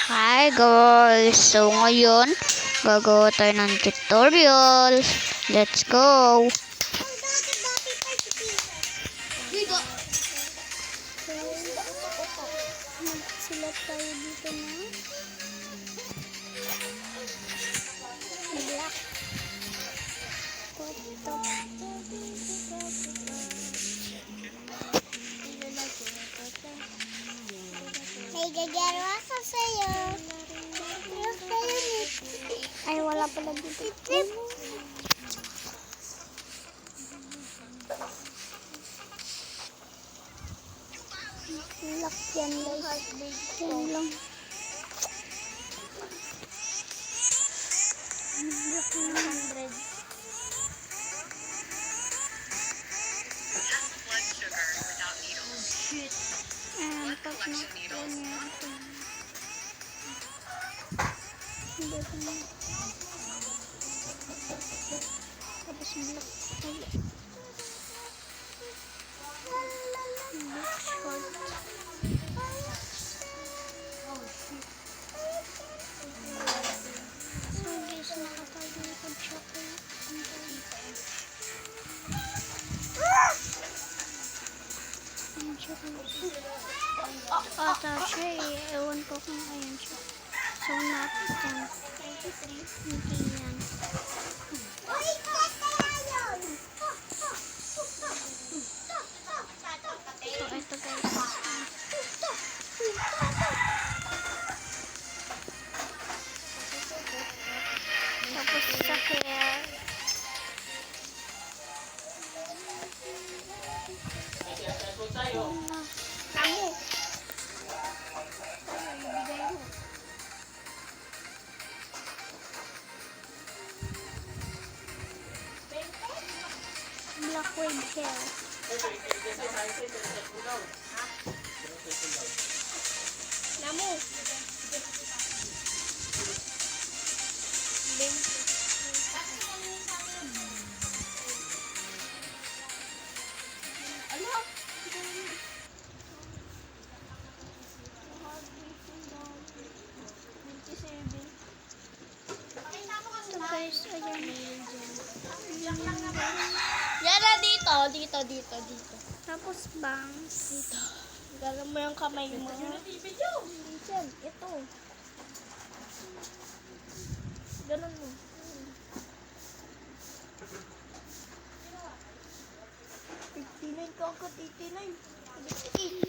Hi guys! So ngayon, gagawa tayo ng tutorial. Let's go! Sila tayo dito na black may gagaro ako sa'yo. Ay, wala pala dito. Lock yan guys. Yan lang. Lock 100. Ayan, pag nakuha niya ito. Tapos block tayo. Ata siya eh. Ewan ko kung ayan siya. So, not yan. Hindi yan. So, ito guys. Tapos sa hair. Kamu. Black wave hair. Namu. Guys, ayan. Yan na dito. Tapos bangs. Dito. Gala mo yung kamay mo. Diyan, ito. Ganun mo. Titinay ka ako, titinay.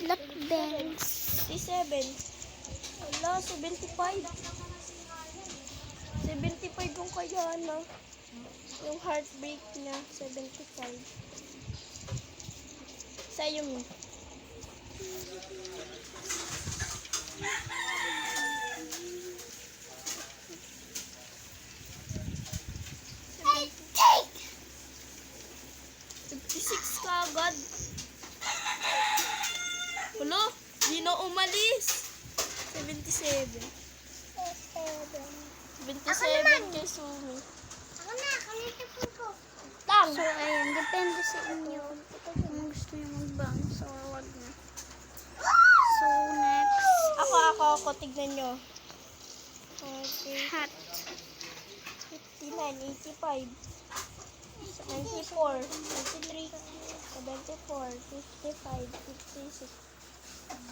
Black bangs. 57. Wala, 75. 75 yung kaya na. Yung heartbreak niya, 75. Sa'yo mo. Ka agad. Wala, di na umalis. 77. 77 kay Sumi. Ako na, kanitipon ko. Lang. So, ayan, depende sa inyo kung gusto nyo mag-bangs or wag na. So, next. Ako, tignan nyo. Okay. Hat. 59, 85. 94, 93, 74, 55, 56.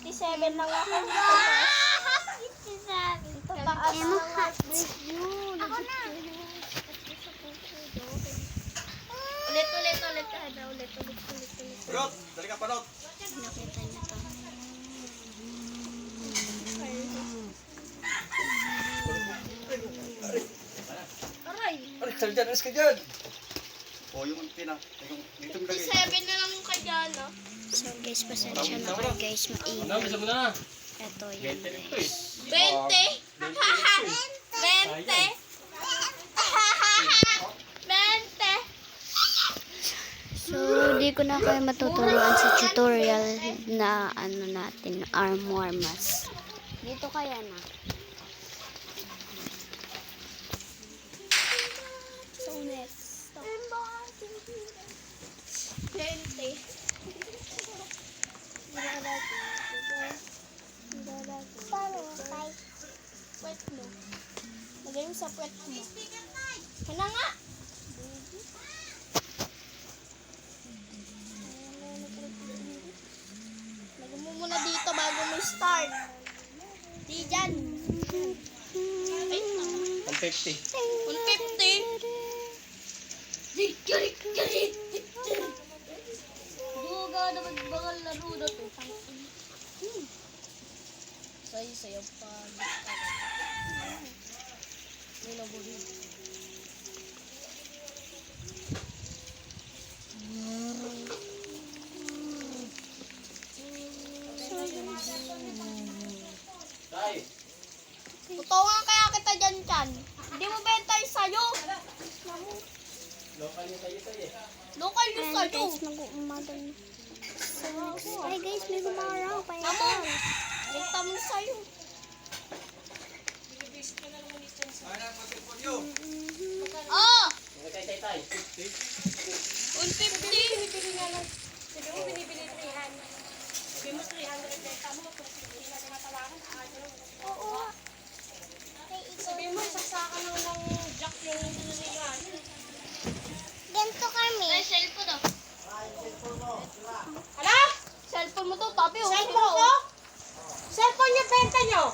57 lang ako. Ito taas Emo ng hat. heartbreak yun. Ako na. Ulit. Ulit. Parot! Dali ka, parot! Nakita niyo to. Aray. Aray, sali dyan, alis ka dyan! O, yung dito mo lagay. 57 na lang yung kajana. So, guys, pasensya na kayo guys. Maingay. Ito yan guys. 20. 20. 20. So, di ko na kayo matuturuan sa tutorial na ano natin, armor mask. Dito kaya na. So, next. 20. puwet mo. Lagay mo sa puwet mo. Hala nga! Lagay mo muna dito bago mo start. Di dyan. Ay, 150. 150. Duga naman bakal laro na to. Sayo pa. Tay. Tutungan kaya kita dyan, Chan. Hindi mo benta yung sayo. Local yung tayo tayo eh. Local yung Ayan sayo. guys, mag-uumagan. Ay guys, may gumaraw pa Amo, yan. benta mo yung sayo. Oh! Tay, tay, tay. 150. Binibili nga lang. Sabi mo, binibili 300. Sabi mo, 300 benta mo. Hindi na tinatawakan. Oo. Sabi mo, saksakan lang ng jack yung sinanigan. Ganito kami. Ay, cellphone oh. Hala? Cellphone mo to, papi. Cellphone ko? Cellphone yung benta nyo?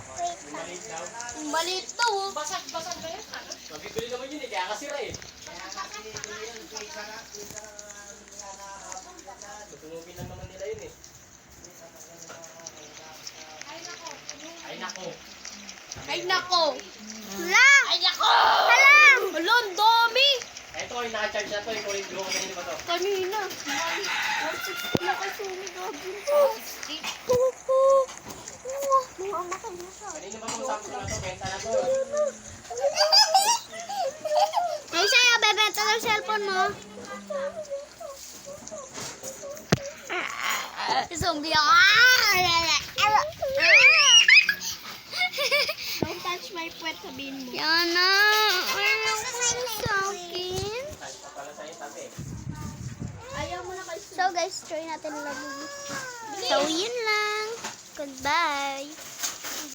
Maliit daw. Oh. Basag-basag ba yun? Mabibili naman yun eh, kaya kasira eh. Tutulungin lang naman nila yun eh. Ay nako. Ay, nako. Hala! Ay, nako! Hala! Hala, ang dami. Ito ay naka-charge na to eh. Kulit ko kanina ba to? Kanina. 160 na kasi yung gabi. Mga matay na siya. Kanina ba kung Samsung na to? Benta na to. Ay, sa'yo, bebenta ng cellphone mo. Zombie. Don't touch my puwet, sabihin mo. Yana, ano ko sa akin? Touch pa pala sa'yo tabi. Ayaw mo na kayo. So guys, try natin lagi. So yun lang. Goodbye.